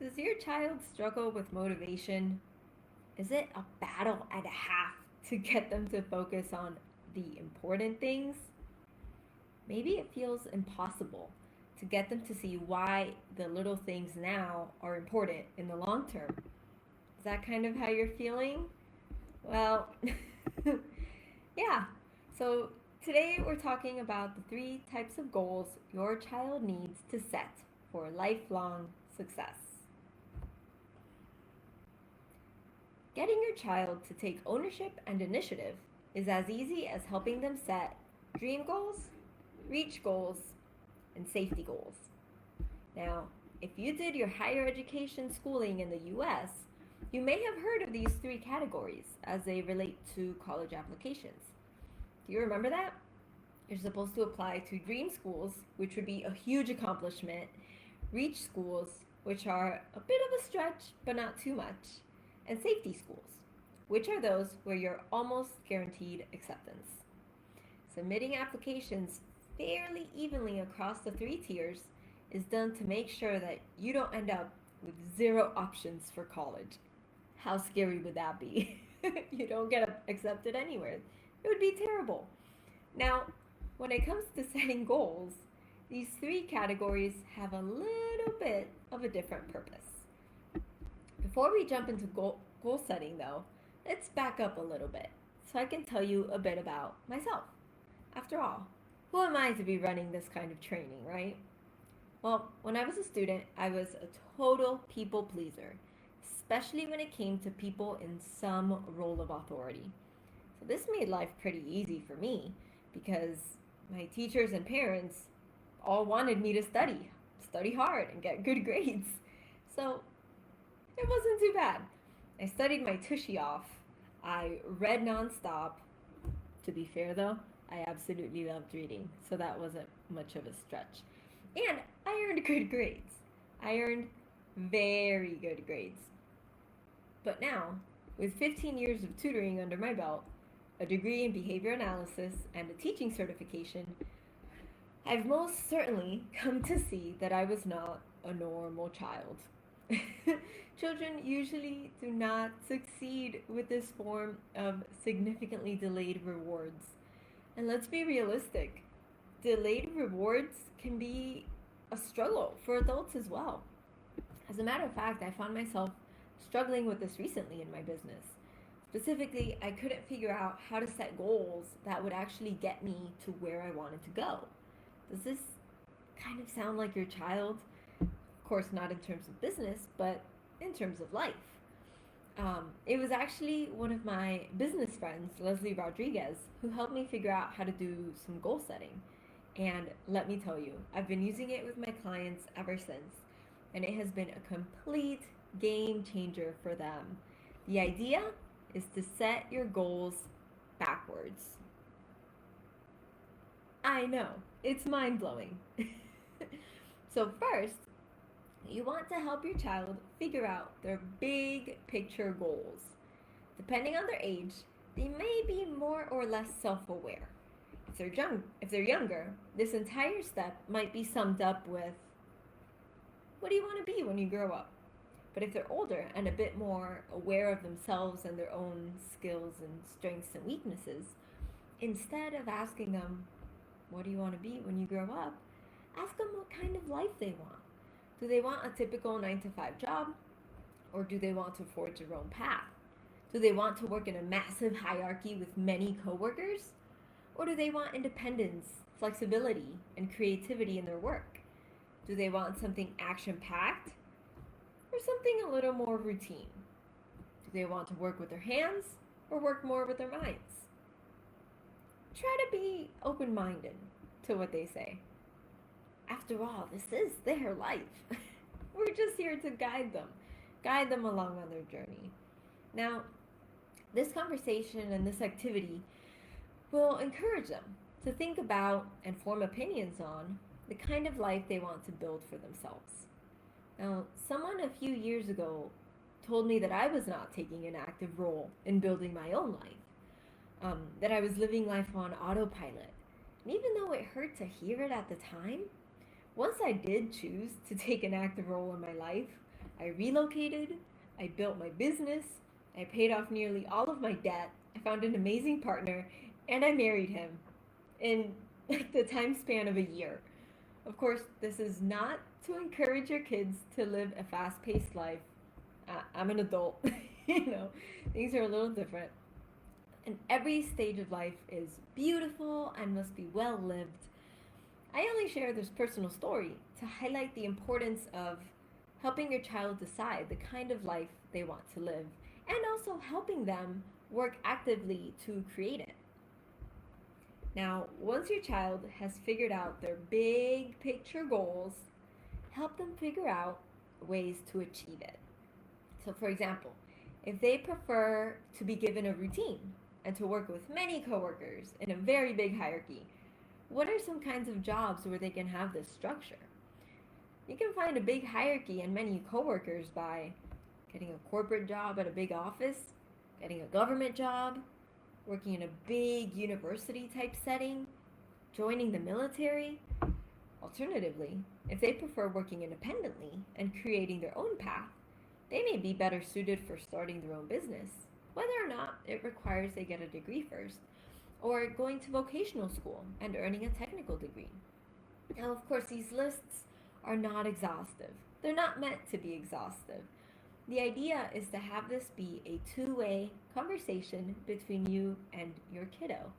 Does your child struggle with motivation? Is it a battle and a half to get them to focus on the important things? Maybe it feels impossible to get them to see why the little things now are important in the long term. Is that kind of how you're feeling? Well, yeah. So today we're talking about the three types of goals your child needs to set for lifelong success. Getting your child to take ownership and initiative is as easy as helping them set dream goals, reach goals, and safety goals. Now, if you did your higher education schooling in the US, you may have heard of these three categories as they relate to college applications. Do you remember that? You're supposed to apply to dream schools, which would be a huge accomplishment, reach schools, which are a bit of a stretch but not too much, and safety schools, which are those where you're almost guaranteed acceptance. Submitting applications fairly evenly across the three tiers is done to make sure that you don't end up with zero options for college. How scary would that be? You don't get accepted anywhere. It would be terrible. Now, when it comes to setting goals, these three categories have a little bit of a different purpose. Before we jump into goal setting, though, let's back up a little bit so I can tell you a bit about myself. After all, who am I to be running this kind of training, right? Well, when I was a student, I was a total people pleaser, especially when it came to people in some role of authority. So this made life pretty easy for me because my teachers and parents all wanted me to study hard, and get good grades. So it wasn't too bad. I studied my tushy off. I read nonstop. To be fair though, I absolutely loved reading, so that wasn't much of a stretch. And I earned good grades. I earned very good grades. But now, with 15 years of tutoring under my belt, a degree in behavior analysis, and a teaching certification, I've most certainly come to see that I was not a normal child. Children usually do not succeed with this form of significantly delayed rewards. And let's be realistic, delayed rewards can be a struggle for adults as well. As a matter of fact, I found myself struggling with this recently in my business. Specifically, I couldn't figure out how to set goals that would actually get me to where I wanted to go. Does this kind of sound like your child? Of course, not in terms of business, but in terms of life. It was actually one of my business friends, Leslie Rodriguez, who helped me figure out how to do some goal setting. And let me tell you, I've been using it with my clients ever since, and it has been a complete game changer for them. The idea is to set your goals backwards. I know, it's mind blowing. So, first, you want to help your child figure out their big picture goals. Depending on their age, they may be more or less self aware. If they're younger, this entire step might be summed up with, what do you want to be when you grow up? But if they're older and a bit more aware of themselves and their own skills and strengths and weaknesses, instead of asking them, what do you want to be when you grow up? Ask them what kind of life they want. Do they want a typical 9 to 5 job? Or do they want to forge their own path? Do they want to work in a massive hierarchy with many coworkers? Or do they want independence, flexibility, and creativity in their work? Do they want something action-packed or something a little more routine? Do they want to work with their hands or work more with their minds? Try to be open-minded to what they say. After all, this is their life. We're just here to guide them along on their journey. Now, this conversation and this activity will encourage them to think about and form opinions on the kind of life they want to build for themselves. Now, someone a few years ago told me that I was not taking an active role in building my own life, that I was living life on autopilot. And even though it hurt to hear it at the time, once I did choose to take an active role in my life, I relocated, I built my business, I paid off nearly all of my debt, I found an amazing partner, and I married him in like the time span of a year. Of course, this is not to encourage your kids to live a fast paced life. I'm an adult, things are a little different. And every stage of life is beautiful and must be well lived. I only share this personal story to highlight the importance of helping your child decide the kind of life they want to live and also helping them work actively to create it. Now, once your child has figured out their big picture goals, help them figure out ways to achieve it. So, for example, if they prefer to be given a routine and to work with many coworkers in a very big hierarchy, what are some kinds of jobs where they can have this structure? You can find a big hierarchy and many coworkers by getting a corporate job at a big office, getting a government job, working in a big university type setting, joining the military. Alternatively, if they prefer working independently and creating their own path, they may be better suited for starting their own business, whether or not it requires they get a degree first, or going to vocational school and earning a technical degree. Now, of course, these lists are not exhaustive. They're not meant to be exhaustive. The idea is to have this be a two-way conversation between you and your kiddo.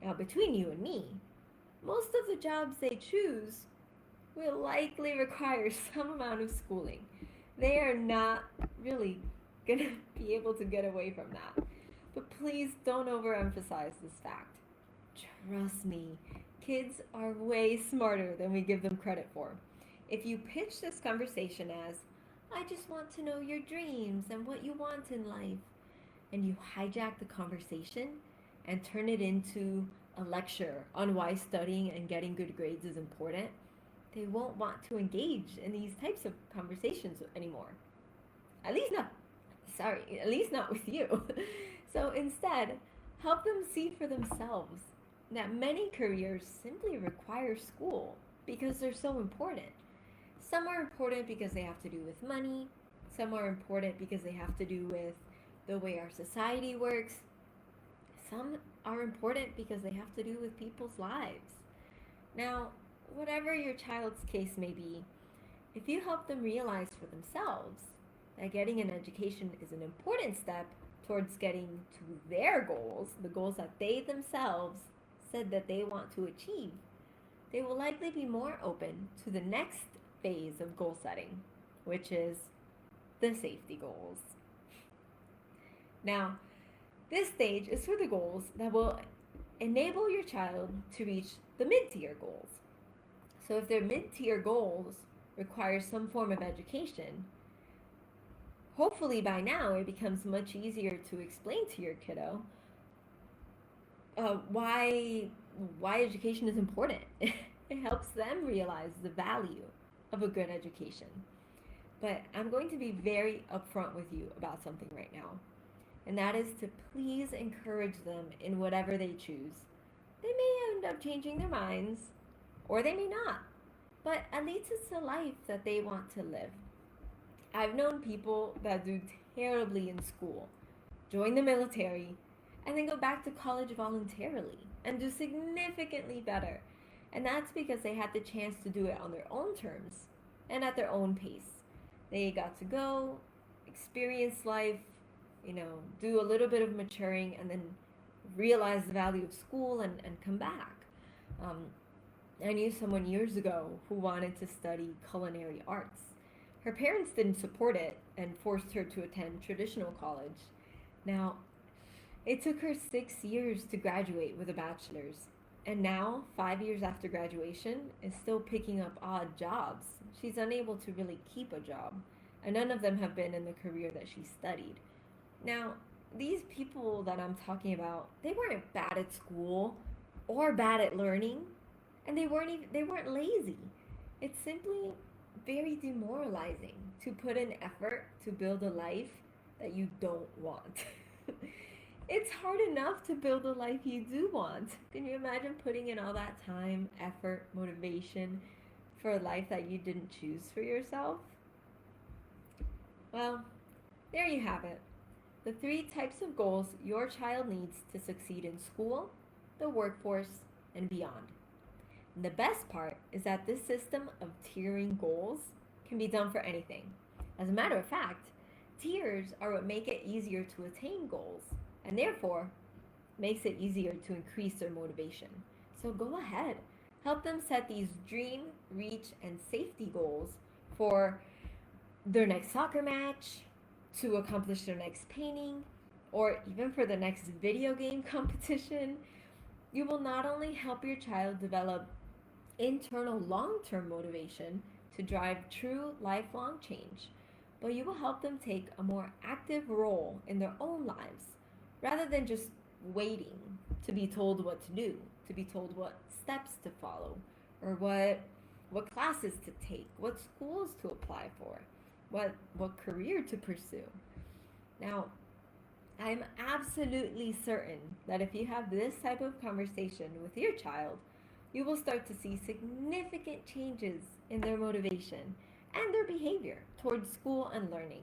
Now, between you and me, most of the jobs they choose will likely require some amount of schooling. They are not really going to be able to get away from that. But please don't overemphasize this fact. Trust me, kids are way smarter than we give them credit for. If you pitch this conversation as, I just want to know your dreams and what you want in life, and you hijack the conversation and turn it into a lecture on why studying and getting good grades is important, they won't want to engage in these types of conversations anymore. At least not with you. So instead, help them see for themselves that many careers simply require school because they're so important. Some are important because they have to do with money. Some are important because they have to do with the way our society works. Some are important because they have to do with people's lives. Now, whatever your child's case may be, if you help them realize for themselves that getting an education is an important step towards getting to their goals, the goals that they themselves said that they want to achieve, they will likely be more open to the next phase of goal setting, which is the safety goals. Now, this stage is for the goals that will enable your child to reach the mid-tier goals. So if their mid-tier goals require some form of education, hopefully by now it becomes much easier to explain to your kiddo why education is important. It helps them realize the value of a good education. But I'm going to be very upfront with you about something right now, and that is to please encourage them in whatever they choose. They may end up changing their minds, or they may not, but at least it's a life that they want to live. I've known people that do terribly in school, join the military, and then go back to college voluntarily and do significantly better. And that's because they had the chance to do it on their own terms and at their own pace. They got to go, experience life, do a little bit of maturing, and then realize the value of school and come back. I knew someone years ago who wanted to study culinary arts. Her parents didn't support it and forced her to attend traditional college. Now, it took her 6 years to graduate with a bachelor's, and now, 5 years after graduation, is still picking up odd jobs. She's unable to really keep a job, and none of them have been in the career that she studied. Now, these people that I'm talking about, they weren't bad at school or bad at learning, and they weren't lazy. It's simply very demoralizing to put in effort to build a life that you don't want. It's hard enough to build a life you do want. Can you imagine putting in all that time, effort, motivation for a life that you didn't choose for yourself? Well, there you have it. The three types of goals your child needs to succeed in school, the workforce, and beyond. And the best part is that this system of tiering goals can be done for anything. As a matter of fact, tiers are what make it easier to attain goals, and therefore makes it easier to increase their motivation. So go ahead, help them set these dream, reach, and safety goals for their next soccer match, to accomplish their next painting, or even for the next video game competition. You will not only help your child develop internal long term motivation to drive true lifelong change, but you will help them take a more active role in their own lives rather than just waiting to be told what to do, to be told what steps to follow, or what classes to take, what schools to apply for, what career to pursue. Now, I'm absolutely certain that if you have this type of conversation with your child, you will start to see significant changes in their motivation and their behavior towards school and learning.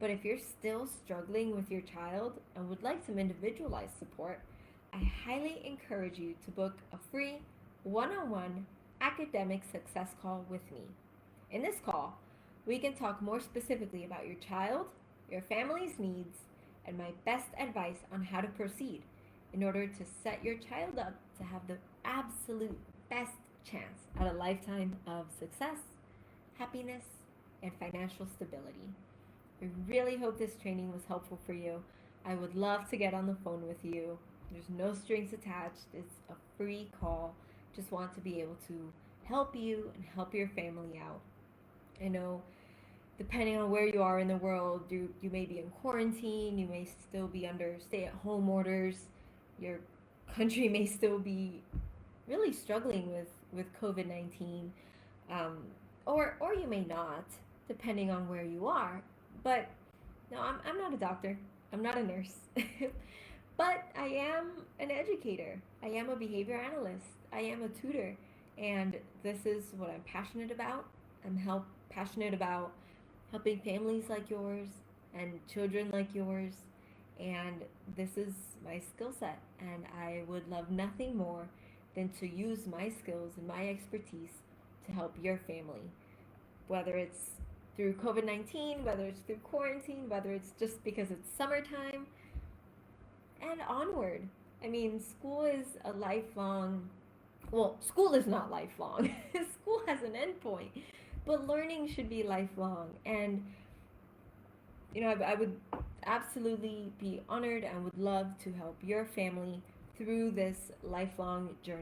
But if you're still struggling with your child and would like some individualized support, I highly encourage you to book a free one on one academic success call with me. In this call, we can talk more specifically about your child, your family's needs, and my best advice on how to proceed in order to set your child up to have the absolute best chance at a lifetime of success, happiness, and financial stability. I really hope this training was helpful for you. I would love to get on the phone with you. There's no strings attached. It's a free call. Just want to be able to help you and help your family out. I know depending on where you are in the world, you may be in quarantine, you may still be under stay at home orders, your country may still be really struggling with COVID 19, or you may not, depending on where you are. But no, I'm not a doctor, I'm not a nurse, but I am an educator, I am a behavior analyst, I am a tutor, and this is what I'm passionate about. Passionate about helping families like yours and children like yours. And this is my skill set. And I would love nothing more than to use my skills and my expertise to help your family. Whether it's through COVID 19, whether it's through quarantine, whether it's just because it's summertime, and onward. I mean, school is a lifelong, well, school is not lifelong, school has an endpoint. But learning should be lifelong. And, I would absolutely be honored and would love to help your family through this lifelong journey.